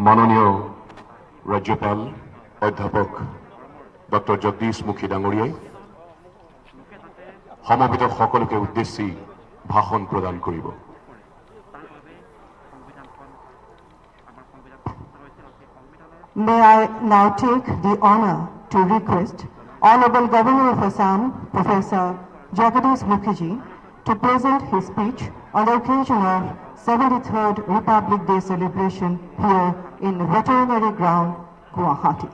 মাননীয় রাজ্যপাল অধ্যাপক ডক্টর জগদীশ মুখী ডাঙৰীয়াই সমবেত সকলকে উদ্দেশ্যি ভাষণ প্ৰদান কৰিব। May I now take the honor to request Honorable Governor of Assam, Professor Jagadish Mukherjee, to present his speech on the occasion of 73rd Republic Day celebration here in Veterinary Ground, Guwahati.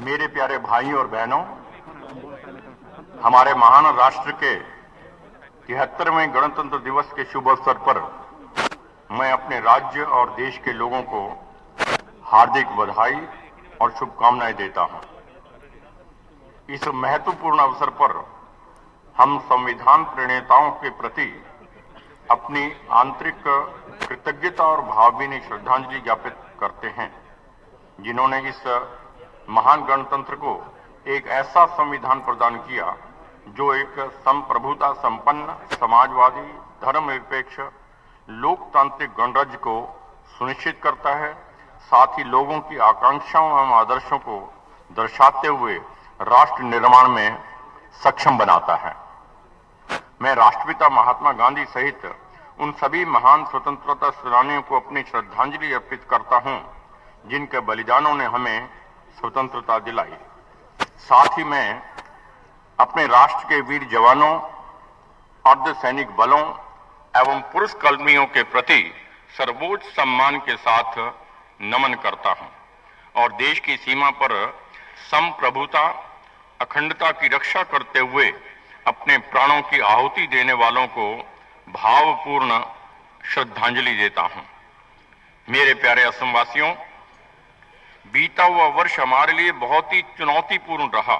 मेरे प्यारे भाइयों और बहनों, हमारे महान राष्ट्र के 73वें गणतंत्र दिवस के शुभ अवसर पर मैं अपने राज्य और देश के लोगों को हार्दिक बधाई और शुभकामनाएं देता हूं। इस महत्वपूर्ण अवसर पर हम संविधान प्रणेताओं के प्रति अपनी आंतरिक कृतज्ञता और भावभीनी श्रद्धांजलि ज्ञापित करते हैं, जिन्होंने इस महान गणतंत्र को एक ऐसा संविधान प्रदान किया जो एक संप्रभुता संपन्न, समाजवादी, धर्मनिरपेक्ष, लोकतांत्रिक गणराज्य को सुनिश्चित करता है, साथ ही लोगों की आकांक्षाओं एवं आदर्शों को दर्शाते हुए राष्ट्र निर्माण में सक्षम बनाता है। मैं राष्ट्रपिता महात्मा गांधी सहित उन सभी महान स्वतंत्रता सेनानियों को अपनी श्रद्धांजलि अर्पित करता हूं, जिनके बलिदानों ने हमें स्वतंत्रता दिलाई। साथ ही मैं अपने राष्ट्र के वीर जवानों, अर्धसैनिक बलों एवं पुरुष कर्मियों के प्रति सर्वोच्च सम्मान के साथ नमन करता हूं और देश की सीमा पर संप्रभुता, अखंडता की रक्षा करते हुए अपने प्राणों की आहुति देने वालों को भावपूर्ण श्रद्धांजलि देता हूं। मेरे प्यारे असम वासियों, बीता हुआ वर्ष हमारे लिए बहुत ही चुनौतीपूर्ण रहा।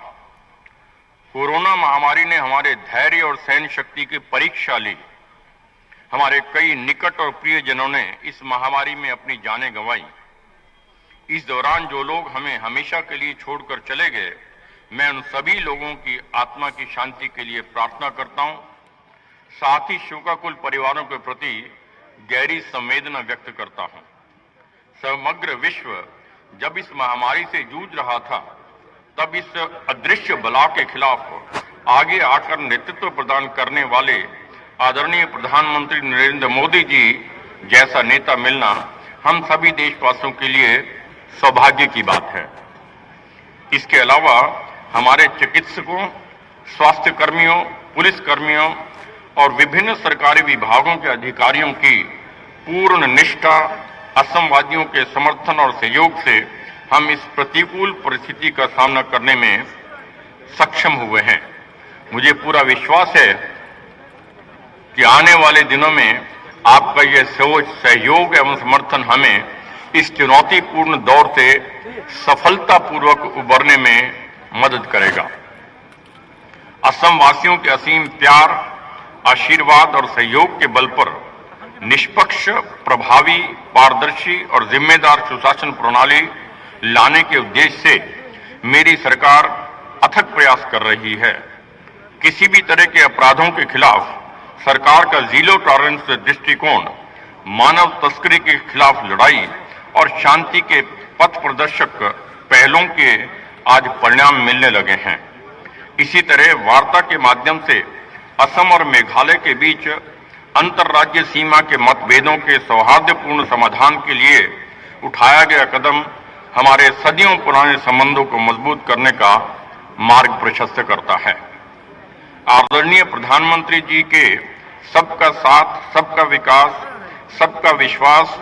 कोरोना महामारी ने हमारे धैर्य और सहन शक्ति की परीक्षा ली। हमारे कई निकट और प्रियजनों ने इस महामारी में अपनी जानें गंवाई। इस दौरान जो लोग हमें हमेशा के लिए छोड़कर चले गए, मैं उन सभी लोगों की आत्मा की शांति के लिए प्रार्थना करता हूं। साथ ही शोकाकुल परिवारों के प्रति गहरी संवेदना व्यक्त करता हूं। समग्र विश्व जब इस महामारी से जूझ रहा था, तब इस अदृश्य बला के खिलाफ आगे आकर नेतृत्व प्रदान करने वाले आदरणीय प्रधानमंत्री नरेंद्र मोदी जी जैसा नेता मिलना हम सभी देशवासियों के लिए सौभाग्य की बात है। इसके अलावा हमारे चिकित्सकों, स्वास्थ्य कर्मियों, पुलिस कर्मियों और विभिन्न सरकारी विभागों के अधिकारियों की पूर्ण निष्ठा, असमवादियों के समर्थन और सहयोग से हम इस प्रतिकूल परिस्थिति का सामना करने में सक्षम हुए हैं। मुझे पूरा विश्वास है कि आने वाले दिनों में आपका यह सोच, सहयोग एवं समर्थन हमें इस चुनौतीपूर्ण दौर से सफलतापूर्वक उबरने में मदद करेगा। असम वासियों के असीम प्यार, आशीर्वाद और सहयोग के बल पर निष्पक्ष, प्रभावी, पारदर्शी और जिम्मेदार सुशासन प्रणाली लाने के उद्देश्य से मेरी सरकार अथक प्रयास कर रही है। किसी भी तरह के अपराधों के खिलाफ सरकार का जीरो टॉलरेंस दृष्टिकोण, मानव तस्करी के खिलाफ लड़ाई और शांति के पथ प्रदर्शक पहलों के आज परिणाम मिलने लगे हैं। इसी तरह वार्ता के माध्यम से असम और मेघालय के बीच अंतर्राज्यीय सीमा के मतभेदों के सौहार्दपूर्ण समाधान के लिए उठाया गया कदम हमारे सदियों पुराने संबंधों को मजबूत करने का मार्ग प्रशस्त करता है। आदरणीय प्रधानमंत्री जी के सबका साथ, सबका विकास, सबका विश्वास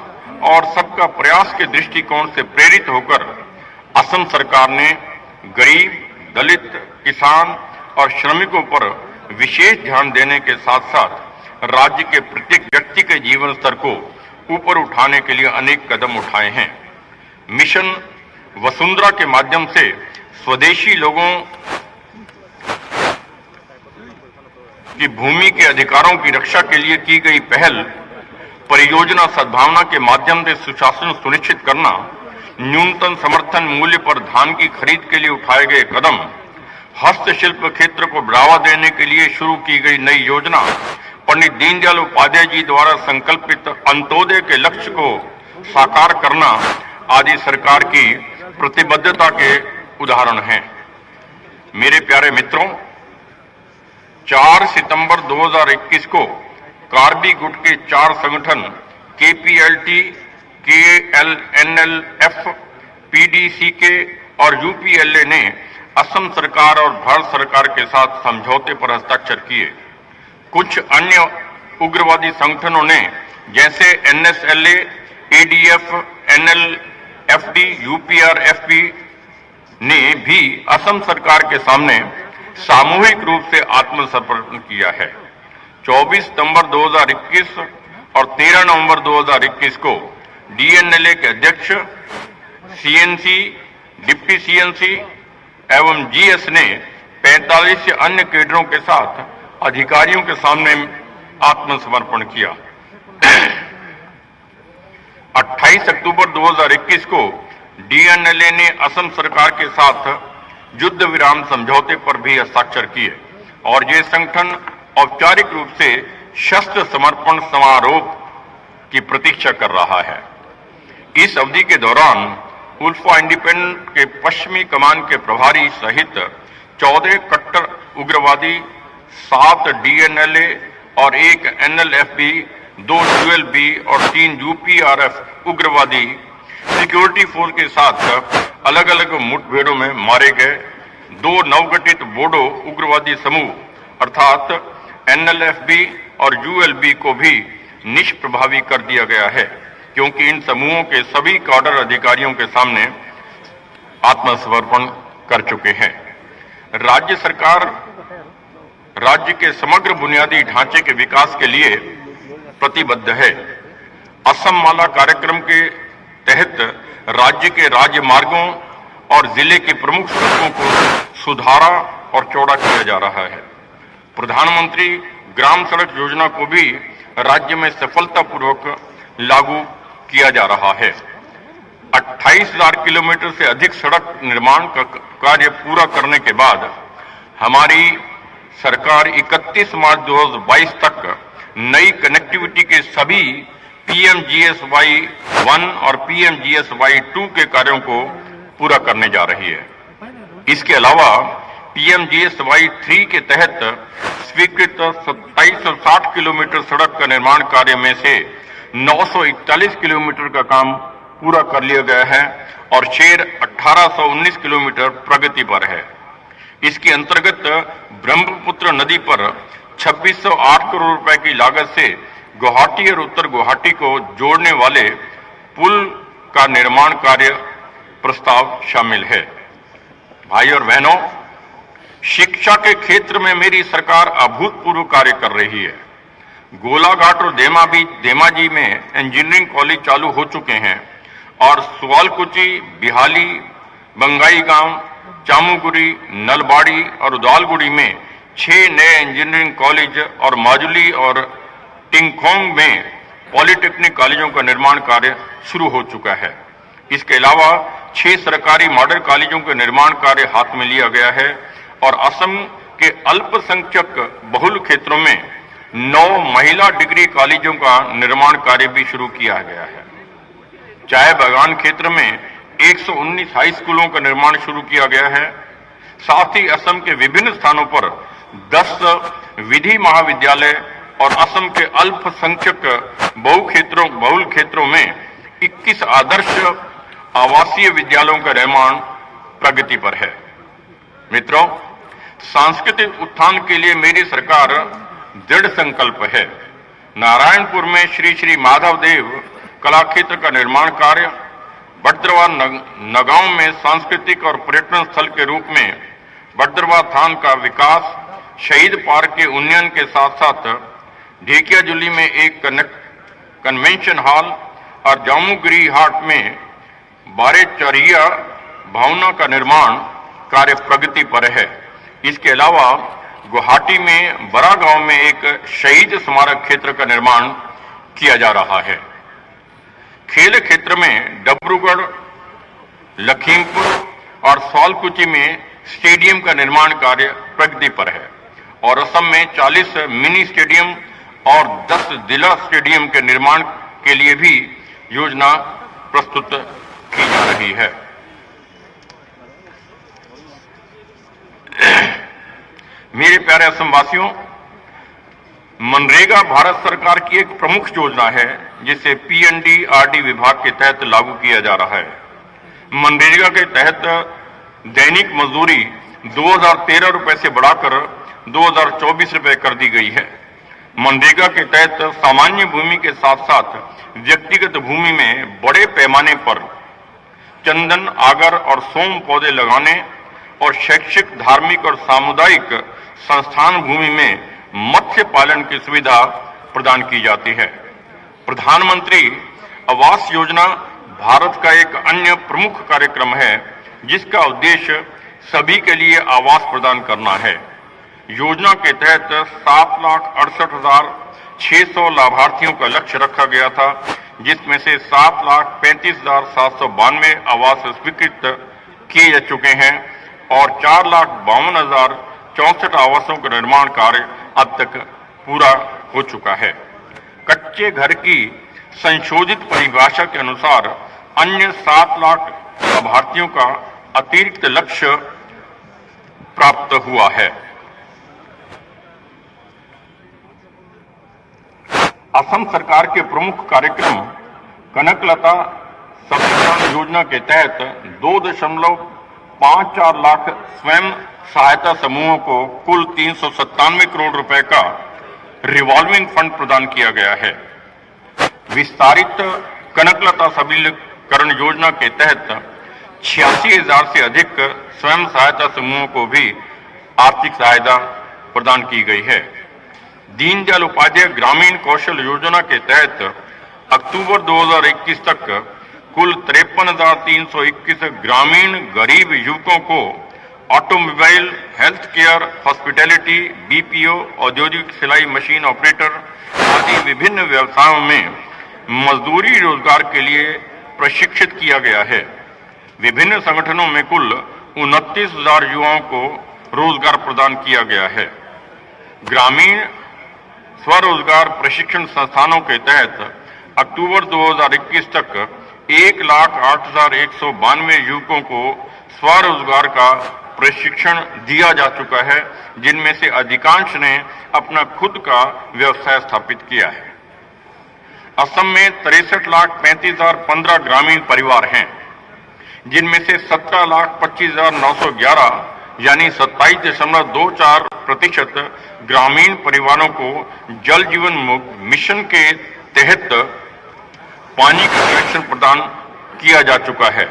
और सबका प्रयास के दृष्टिकोण से प्रेरित होकर असम सरकार ने गरीब, दलित, किसान और श्रमिकों पर विशेष ध्यान देने के साथ साथ राज्य के प्रत्येक व्यक्ति के जीवन स्तर को ऊपर उठाने के लिए अनेक कदम उठाए हैं। मिशन वसुंधरा के माध्यम से स्वदेशी लोगों की भूमि के अधिकारों की रक्षा के लिए की गई पहल, परियोजना सद्भावना के माध्यम से सुशासन सुनिश्चित करना, न्यूनतम समर्थन मूल्य पर धान की खरीद के लिए उठाए गए कदम, हस्तशिल्प क्षेत्र को बढ़ावा देने के लिए शुरू की गई नई योजना, पंडित दीनदयाल उपाध्याय जी द्वारा संकल्पित अंत्योदय के लक्ष्य को साकार करना आदि सरकार की प्रतिबद्धता के उदाहरण हैं। मेरे प्यारे मित्रों, 4 सितंबर 2021 को कार्बी गुट के 4 संगठन केपीएलटी, केएलएनएलएफ, पीडीसीके और यूपीएलए ने असम सरकार और भारत सरकार के साथ समझौते पर हस्ताक्षर किए। कुछ अन्य उग्रवादी संगठनों ने जैसे एनएसएलए, एडीएफ, एनएलएफडी, यूपीआरएफपी ने भी असम सरकार के सामने सामूहिक रूप से आत्मसमर्पण किया है। 24 सितंबर 2021 और 13 नवंबर 2021 को डीएनएलए के अध्यक्ष, सीएनसी, डिप्टी सीएनसी एवं जीएस ने 45 अन्य कैडरों के साथ अधिकारियों के सामने आत्मसमर्पण किया। 28 अक्टूबर 2021 को डीएनएलए ने असम सरकार के साथ युद्ध विराम समझौते पर भी हस्ताक्षर किए और ये संगठन औपचारिक रूप से शस्त्र समर्पण समारोह की प्रतीक्षा कर रहा है। इस अवधि के दौरान उल्फा इंडिपेंडेंट के पश्चिमी कमान के प्रभारी सहित 14 कट्टर उग्रवादी, 7 डीएनएलए और 1 एनएलएफबी, 2 यूएलबी और 3 यूपीआरएफ उग्रवादी सिक्योरिटी फोर्स के साथ अलग अलग मुठभेड़ों में मारे गए। 2 नवगठित बोडो उग्रवादी समूह अर्थात एनएलएफबी और यूएलबी को भी निष्प्रभावी कर दिया गया है, क्योंकि इन समूहों के सभी काडर अधिकारियों के सामने आत्मसमर्पण कर चुके हैं। राज्य सरकार राज्य के समग्र बुनियादी ढांचे के विकास के लिए प्रतिबद्ध है। असम माला कार्यक्रम के तहत राज्य के राजमार्गों और जिले के प्रमुख सड़कों को सुधारा और चौड़ा किया जा रहा है। प्रधानमंत्री ग्राम सड़क योजना को भी राज्य में सफलतापूर्वक लागू किया जा रहा है। 28,000 किलोमीटर से अधिक सड़क निर्माण का कार्य पूरा करने के बाद हमारी सरकार 31 मार्च 2022 तक नई कनेक्टिविटी के सभी पीएमजीएसवाई 1 और पीएमजीएसवाई 2 के कार्यों को पूरा करने जा रही है। इसके अलावा पीएमजीएसवाई 3 के तहत स्वीकृत 2760 किलोमीटर सड़क का निर्माण कार्य में से 941 किलोमीटर का काम पूरा कर लिया गया है और शेर 1819 किलोमीटर प्रगति पर है। इसके अंतर्गत ब्रह्मपुत्र नदी पर 2608 करोड़ रुपए की लागत से गुवाहाटी और उत्तर गुवाहाटी को जोड़ने वाले पुल का निर्माण कार्य प्रस्ताव शामिल है। भाई और बहनों, शिक्षा के क्षेत्र में मेरी सरकार अभूतपूर्व कार्य कर रही है। गोलाघाट और धेमाजी में इंजीनियरिंग कॉलेज चालू हो चुके हैं और सुवालकुची, बिहाली, बंगाईगांव, चामुगुड़ी, नलबाड़ी और उदालगुड़ी में 6 नए इंजीनियरिंग कॉलेज और माजुली और टिंगखोंग में पॉलिटेक्निक कॉलेजों का निर्माण कार्य शुरू हो चुका है। इसके अलावा 6 सरकारी मॉडल कॉलेजों का निर्माण कार्य हाथ में लिया गया है और असम के अल्पसंख्यक बहुल क्षेत्रों में 9 महिला डिग्री कॉलेजों का निर्माण कार्य भी शुरू किया गया है। चाय बागान क्षेत्र में 119 हाई स्कूलों का निर्माण शुरू किया गया है। साथ ही असम के विभिन्न स्थानों पर 10 विधि महाविद्यालय और असम के अल्पसंख्यक बहुल क्षेत्रों में 21 आदर्श आवासीय विद्यालयों का निर्माण प्रगति पर है। मित्रों, सांस्कृतिक उत्थान के लिए मेरी सरकार दृढ़ संकल्प है। नारायणपुर में श्री श्री माधव देव कला क्षेत्र का निर्माण कार्य, बटद्रवा नगांव में सांस्कृतिक और पर्यटन स्थल के रूप में बद्रवा थान का विकास, शहीद पार्क के उन्नयन के साथ साथ ढेकियाजुली में एक कन्वेंशन हॉल और जामुगिरी हाट में बारेचरिया भवनों का निर्माण कार्य प्रगति पर है। इसके अलावा गुवाहाटी में बड़ा गांव में एक शहीद स्मारक क्षेत्र का निर्माण किया जा रहा है। खेल क्षेत्र में डिब्रूगढ़, लखीमपुर और सवालकुची में स्टेडियम का निर्माण कार्य प्रगति पर है और असम में 40 मिनी स्टेडियम और 10 जिला स्टेडियम के निर्माण के लिए भी योजना प्रस्तुत की जा रही है। मेरे प्यारे असम वासियों, मनरेगा भारत सरकार की एक प्रमुख योजना है जिसे पीएनडीआरडी विभाग के तहत लागू किया जा रहा है। मनरेगा के तहत दैनिक मजदूरी 2013 रुपए से बढ़ाकर 2024 रुपए कर दी गई है। मनरेगा के तहत सामान्य भूमि के साथ साथ व्यक्तिगत भूमि में बड़े पैमाने पर चंदन, आगर और सोम पौधे लगाने और शैक्षिक, धार्मिक और सामुदायिक संस्थान भूमि में मत्स्य पालन की सुविधा प्रदान की जाती है। प्रधानमंत्री आवास योजना भारत का एक अन्य प्रमुख कार्यक्रम है जिसका उद्देश्य सभी के लिए आवास प्रदान करना है। योजना के तहत 7,68,600 लाभार्थियों का लक्ष्य रखा गया था, जिसमें से 7,35,792 आवास स्वीकृत किए जा चुके हैं और 4,52,064 आवासों का निर्माण कार्य अब तक पूरा हो चुका है। कच्चे घर की संशोधित परिभाषा के अनुसार अन्य 7 लाख लाभार्थियों का अतिरिक्त लक्ष्य प्राप्त हुआ है। असम सरकार के प्रमुख कार्यक्रम कनकलता सबसिडी योजना के तहत 2.54 लाख स्वयं सहायता समूहों को कुल 397 करोड़ रुपए का रिवॉल्विंग फंड प्रदान किया गया है। विस्तारित कनकलता सबलीकरण योजना के तहत 86,000 से अधिक स्वयं सहायता समूहों को भी आर्थिक सहायता प्रदान की गई है। दीनदयाल उपाध्याय ग्रामीण कौशल योजना के तहत अक्टूबर 2021 तक कुल 53,321 ग्रामीण गरीब युवकों को automobile, health care, hospitality, BPO, औद्योगिक सिलाई मशीन ऑपरेटर आदि विभिन्न व्यवसायों में मजदूरी रोजगार के लिए प्रशिक्षित किया गया है। विभिन्न संगठनों में कुल 29,000 युवाओं को रोजगार प्रदान किया गया है। ग्रामीण स्वरोजगार प्रशिक्षण संस्थानों के तहत अक्टूबर 2021 तक 1,08,192 युवकों को स्वरोजगार का प्रशिक्षण दिया जा चुका है, जिनमें से अधिकांश ने अपना खुद का व्यवसाय स्थापित किया है। असम में 63,35,015 ग्रामीण परिवार हैं, जिनमें से 17,25,911 यानी 27.24% ग्रामीण परिवारों को जल जीवन मिशन के तहत पानी का कनेक्शन प्रदान किया जा चुका है।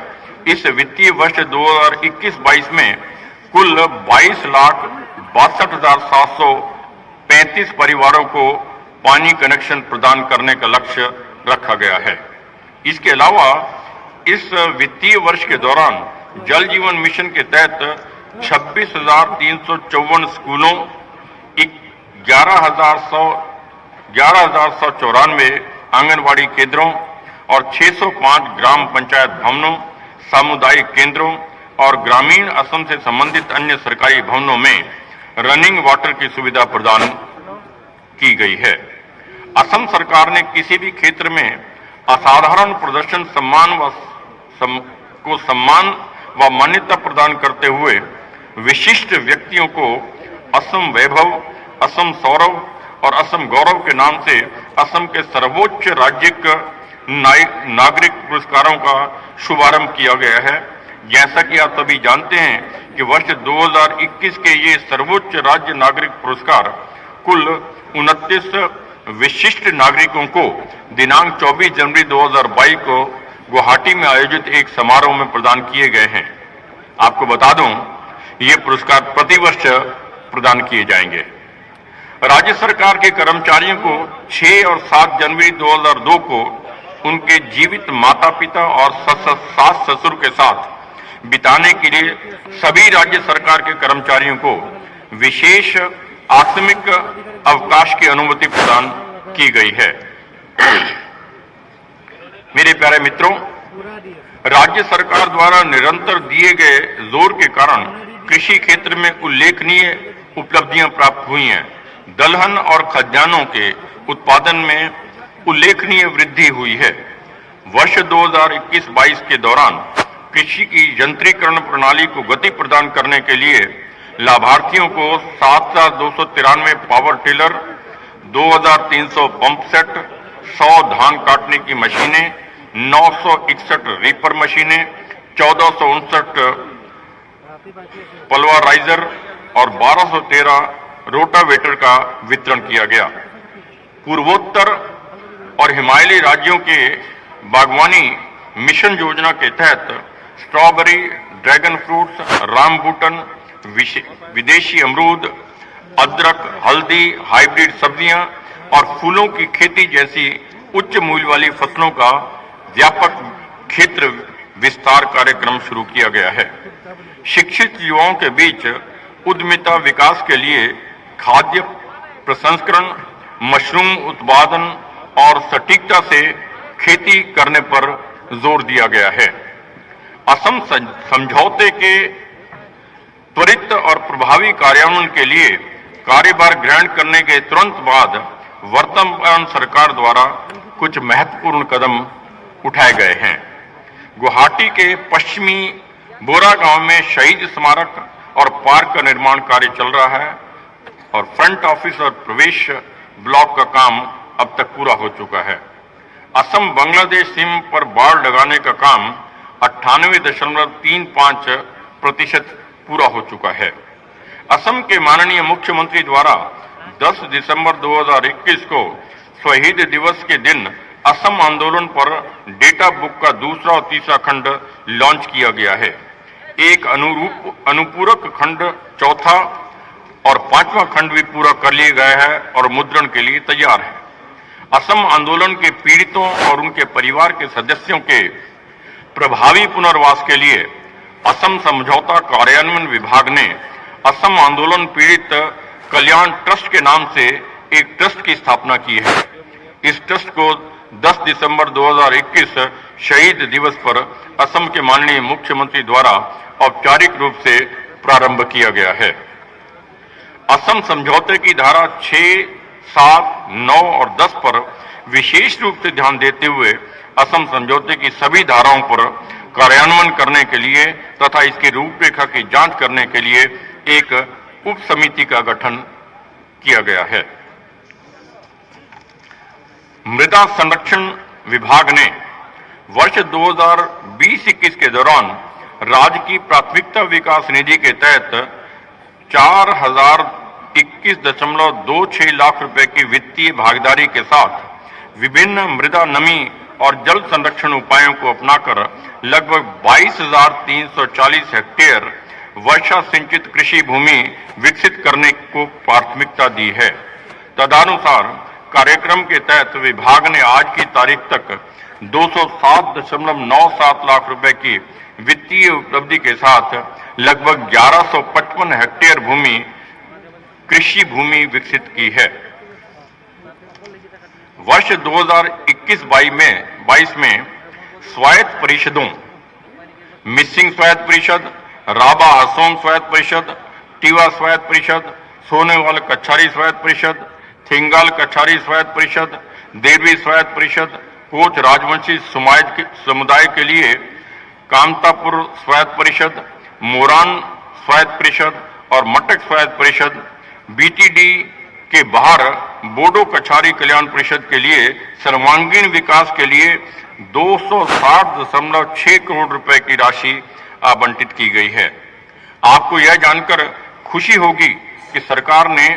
इस वित्तीय वर्ष 2021-22 में कुल 22,62,735 परिवारों को पानी कनेक्शन प्रदान करने का लक्ष्य रखा गया है। इसके अलावा इस वित्तीय वर्ष के दौरान जल जीवन मिशन के तहत 26,354 स्कूलों, 11,194 आंगनवाड़ी केंद्रों और 605 ग्राम पंचायत भवनों, सामुदायिक केंद्रों और ग्रामीण असम से संबंधित अन्य सरकारी भवनों में रनिंग वाटर की सुविधा प्रदान की गई है। असम सरकार ने किसी भी क्षेत्र में असाधारण प्रदर्शन सम्मान व मान्यता प्रदान करते हुए विशिष्ट व्यक्तियों को असम वैभव, असम सौरभ और असम गौरव के नाम से असम के सर्वोच्च राज्यिक नागरिक पुरस्कारों का शुभारंभ किया गया है। जैसा कि आप सभी जानते हैं कि वर्ष 2021 के ये सर्वोच्च राज्य नागरिक पुरस्कार कुल 29 विशिष्ट नागरिकों को दिनांक 24 जनवरी 2022 को गुवाहाटी में आयोजित एक समारोह में प्रदान किए गए हैं। आपको बता दूं ये पुरस्कार प्रतिवर्ष प्रदान किए जाएंगे। राज्य सरकार के कर्मचारियों को 6 और 7 जनवरी 2002 को उनके जीवित माता पिता और सास ससुर के साथ बिताने के लिए सभी राज्य सरकार के कर्मचारियों को विशेष आकस्मिक अवकाश की अनुमति प्रदान की गई है। मेरे प्यारे मित्रों, राज्य सरकार द्वारा निरंतर दिए गए जोर के कारण कृषि क्षेत्र में उल्लेखनीय उपलब्धियां प्राप्त हुई हैं। दलहन और खाद्यान्नों के उत्पादन में उल्लेखनीय वृद्धि हुई है। वर्ष 2021-22 के दौरान कृषि की यंत्रीकरण प्रणाली को गति प्रदान करने के लिए लाभार्थियों को 7,293 पावर टिलर, 2,300 पंप सेट, 100 धान काटने की मशीनें, 961 रीपर मशीनें, 1459 पल्वराइजर और 1213 रोटावेटर का वितरण किया गया। पूर्वोत्तर और हिमालयी राज्यों के बागवानी मिशन योजना के तहत स्ट्रॉबेरी, ड्रैगन फ्रूट्स, रामबूटन, विदेशी अमरूद, अदरक, हल्दी, हाइब्रिड सब्जियां और फूलों की खेती जैसी उच्च मूल्य वाली फसलों का व्यापक क्षेत्र विस्तार कार्यक्रम शुरू किया गया है। शिक्षित युवाओं के बीच उद्यमिता विकास के लिए खाद्य प्रसंस्करण, मशरूम उत्पादन और सटीकता से खेती करने पर जोर दिया गया है। असम समझौते के त्वरित और प्रभावी कार्यान्वयन के लिए कार्यभार ग्रहण करने के तुरंत बाद वर्तमान सरकार द्वारा कुछ महत्वपूर्ण कदम उठाए गए हैं। गुवाहाटी के पश्चिमी बोरा गांव में शहीद स्मारक और पार्क का निर्माण कार्य चल रहा है और फ्रंट ऑफिस और प्रवेश ब्लॉक का काम अब तक पूरा हो चुका है। असम बांग्लादेश सीमा पर बाड़ लगाने का काम 98.35% पूरा हो चुका है। असम के माननीय मुख्यमंत्री द्वारा 10 दिसंबर 2021 को शहीद दिवस के दिन असम आंदोलन पर डेटा बुक का दूसरा और तीसरा खंड लॉन्च किया गया है। एक अनुपूरक खंड चौथा और 5वां खंड भी पूरा कर लिया गया है और मुद्रण के लिए तैयार है। असम आंदोलन के पीड़ितों और उनके परिवार के सदस्यों के प्रभावी पुनर्वास के लिए असम समझौता कार्यान्वयन विभाग ने असम आंदोलन पीड़ित कल्याण ट्रस्ट के नाम से एक ट्रस्ट की स्थापना की है। इस ट्रस्ट को 10 दिसंबर 2021 शहीद दिवस पर असम के माननीय मुख्यमंत्री द्वारा औपचारिक रूप से प्रारंभ किया गया है। असम समझौते की धारा 6, 7, 9 और 10 पर विशेष रूप से ध्यान देते हुए असम समझौते की सभी धाराओं पर कार्यान्वयन करने के लिए तथा इसकी रूपरेखा की जांच करने के लिए एक उप समिति का गठन किया गया है। मृदा संरक्षण विभाग ने वर्ष 2020-21 के दौरान राज्य की प्राथमिकता विकास निधि के तहत 4,021.26 लाख रुपए की वित्तीय भागीदारी के साथ विभिन्न मृदा नमी और जल संरक्षण उपायों को अपनाकर लगभग 22,340 हेक्टेयर वर्षा सिंचित कृषि भूमि विकसित करने को प्राथमिकता दी है। तदनुसार कार्यक्रम के तहत विभाग ने आज की तारीख तक 207.97 लाख रुपए की वित्तीय उपलब्धि के साथ लगभग 1155 हेक्टेयर भूमि कृषि भूमि विकसित की है। वर्ष 2021-22 में स्वायत्त परिषदों मिसिंग स्वायत्त परिषद, राबा असोम स्वायत्त परिषद, टीवा स्वायत्त परिषद, सोनेवाल कछारी स्वायत्त परिषद, थिंगाल कछारी स्वायत्त परिषद, देवी स्वायत्त परिषद, कोच राजवंशी समुदाय के लिए कामतापुर स्वायत्त परिषद, मोरान स्वायत्त परिषद और मटक स्वायत्त परिषद, बीटीडी के बाहर बोडो कछारी कल्याण परिषद के लिए सर्वांगीण विकास के लिए 260.6 करोड़ रुपए की राशि आवंटित की गई है। आपको यह जानकर खुशी होगी कि सरकार ने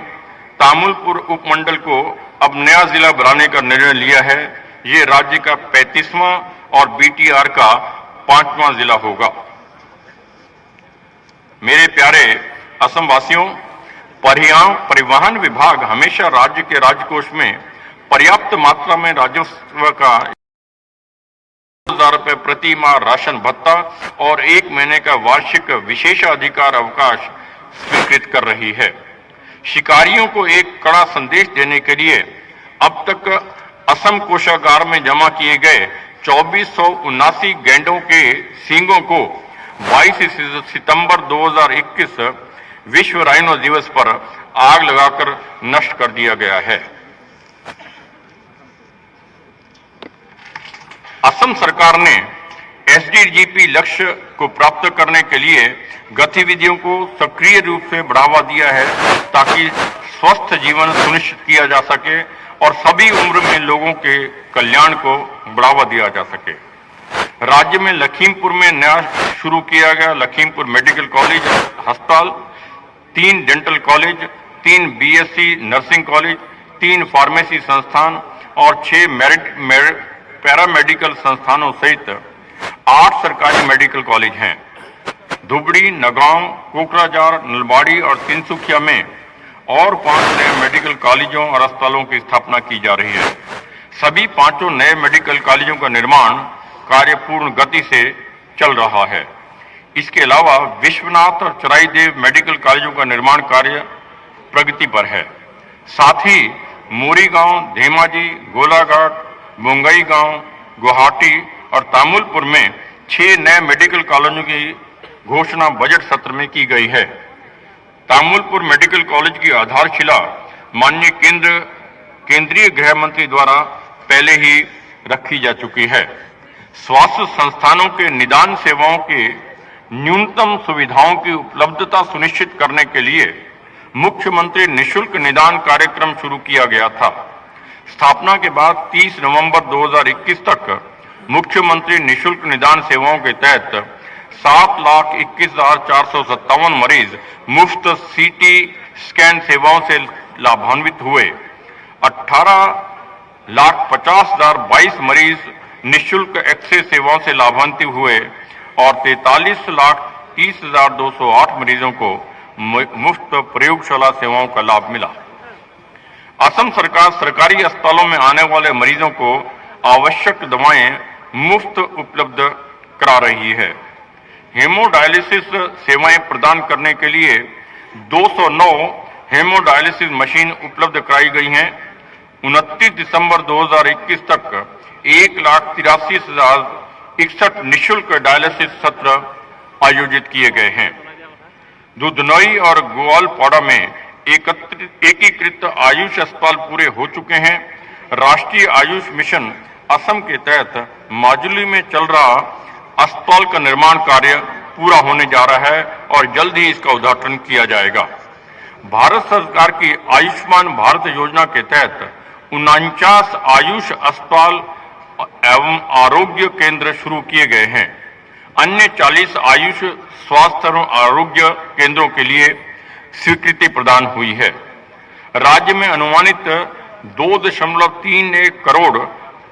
तामुलपुर उपमंडल को अब नया जिला बनाने का निर्णय लिया है। ये राज्य का 35वां और बीटीआर का 5वां जिला होगा। मेरे प्यारे असम वासियों, परिवहन विभाग हमेशा राज्य के राजकोष में पर्याप्त मात्रा में राजस्व का 1000 रुपये प्रति माह राशन भत्ता और 1 महीने का वार्षिक विशेषाधिकार अवकाश स्वीकृत कर रही है। शिकारियों को एक कड़ा संदेश देने के लिए अब तक असम कोषागार में जमा किए गए 2479 गैंडों के सींगों को 22 सितंबर 2021 विश्व राइनो दिवस पर आग लगाकर नष्ट कर दिया गया है। असम सरकार ने एसडीजीपी लक्ष्य को प्राप्त करने के लिए गतिविधियों को सक्रिय रूप से बढ़ावा दिया है ताकि स्वस्थ जीवन सुनिश्चित किया जा सके और सभी उम्र में लोगों के कल्याण को बढ़ावा दिया जा सके। राज्य में लखीमपुर में नया शुरू किया गया लखीमपुर मेडिकल कॉलेज अस्पताल, 3 dental college, 3 BSc nursing college, 3 pharmacy संस्थान और 6 पैरामेडिकल संस्थानों सहित 8 सरकारी मेडिकल कॉलेज हैं। धुबड़ी, नगांव, कोकराझार, नलबाड़ी और तिनसुकिया में और 5 नए मेडिकल कॉलेजों और अस्पतालों की स्थापना की जा रही है। सभी 5 नए मेडिकल कॉलेजों का निर्माण कार्य पूर्ण गति से चल रहा है। इसके अलावा विश्वनाथ और चराईदेव मेडिकल कॉलेजों का निर्माण कार्य प्रगति पर है। साथ ही मोरीगांव, धेमाजी, गोलाघाट, मुंगई गांव, गुवाहाटी और तामुलपुर में 6 नए मेडिकल कॉलेजों की घोषणा बजट सत्र में की गई है। तामुलपुर मेडिकल कॉलेज की आधारशिला माननीय केंद्रीय गृह मंत्री द्वारा पहले ही रखी जा चुकी है। स्वास्थ्य संस्थानों के निदान सेवाओं के न्यूनतम सुविधाओं की उपलब्धता सुनिश्चित करने के लिए मुख्यमंत्री निशुल्क निदान कार्यक्रम शुरू किया गया था। स्थापना के बाद 30 नवंबर 2021 तक मुख्यमंत्री निशुल्क निदान सेवाओं के तहत 7,21,457 मरीज मुफ्त सीटी स्कैन सेवाओं से लाभान्वित हुए। 18,50,022 मरीज निशुल्क एक्सरे सेवाओं से लाभान्वित हुए और 43,30,208 मरीजों को मुफ्त प्रयोगशाला सेवाओं का लाभ मिला। असम सरकार सरकारी अस्पतालों में आने वाले मरीजों को आवश्यक दवाएं मुफ्त उपलब्ध करा रही है। हेमोडायलिसिस सेवाएं प्रदान करने के लिए 209 हेमोडायलिसिस मशीन उपलब्ध कराई गई हैं। 29 दिसंबर 2021 तक 1,83,061 निःशुल्क डायलिसिस सत्र आयोजित किए गए हैं। दुधनोई और ग्वालपाड़ा में एकीकृत आयुष अस्पताल पूरे हो चुके हैं। राष्ट्रीय आयुष मिशन असम के तहत माजुली में चल रहा अस्पताल का निर्माण कार्य पूरा होने जा रहा है और जल्द ही इसका उद्घाटन किया जाएगा। भारत सरकार की आयुष्मान भारत योजना के तहत 49 आयुष अस्पताल एवं आरोग्य केंद्र शुरू किए गए हैं। अन्य 40 आयुष स्वास्थ्य और आरोग्य केंद्रों के लिए स्वीकृति प्रदान हुई है। राज्य में अनुमानित 2.31 करोड़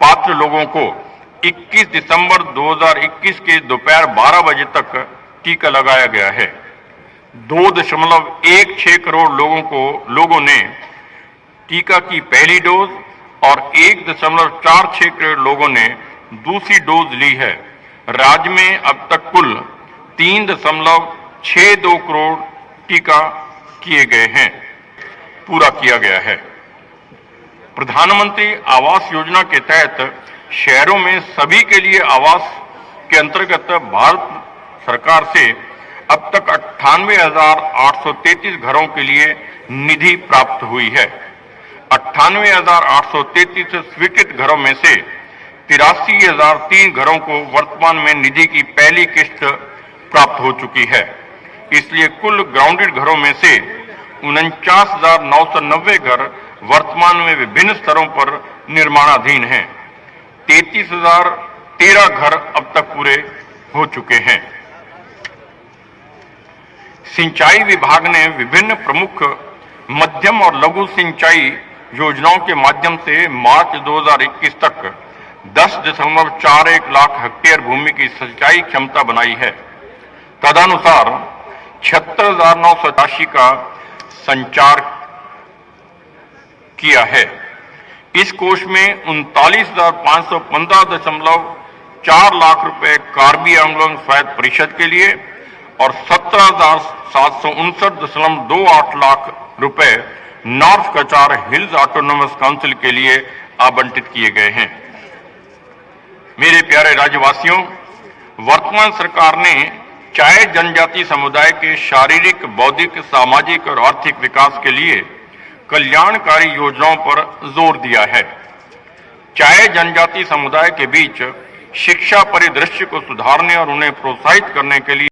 पात्र लोगों को 21 दिसंबर 2021 के दोपहर 12 बजे तक टीका लगाया गया है। 2.16 करोड़ लोगों ने टीका की पहली डोज और 1.46 करोड़ लोगों ने दूसरी डोज ली है। राज्य में अब तक कुल 3.62 करोड़ टीका किए गए हैं, पूरा किया गया है। प्रधानमंत्री आवास योजना के तहत शहरों में सभी के लिए आवास के अंतर्गत भारत सरकार से अब तक 98,833 घरों के लिए निधि प्राप्त हुई है। 98,833 स्वीकृत घरों में से 83,003 घरों को वर्तमान में निधि की पहली किस्त प्राप्त हो चुकी है। इसलिए कुल ग्राउंडेड घरों में से 49,990 घर वर्तमान में विभिन्न स्तरों पर निर्माणाधीन हैं। 33,013 घर अब तक पूरे हो चुके हैं। सिंचाई विभाग ने विभिन्न प्रमुख मध्यम और लघु सिंचाई योजनाओं के माध्यम से मार्च 2021 तक 10.41 लाख हेक्टेयर भूमि की सिंचाई क्षमता बनाई है। तदनुसार 76,987 का संचार किया है। इस कोष में 39,515.4 लाख रुपए कार्बी आंदोलन स्वायत्त परिषद के लिए और 17,759.28 लाख रुपए नॉर्थ कचार हिल्स ऑटोनोमस काउंसिल के लिए आवंटित किए गए हैं। मेरे प्यारे राज्यवासियों, वर्तमान सरकार ने चाय जनजाति समुदाय के शारीरिक, बौद्धिक, सामाजिक और आर्थिक विकास के लिए कल्याणकारी योजनाओं पर जोर दिया है। चाय जनजाति समुदाय के बीच शिक्षा परिदृश्य को सुधारने और उन्हें प्रोत्साहित करने के लिए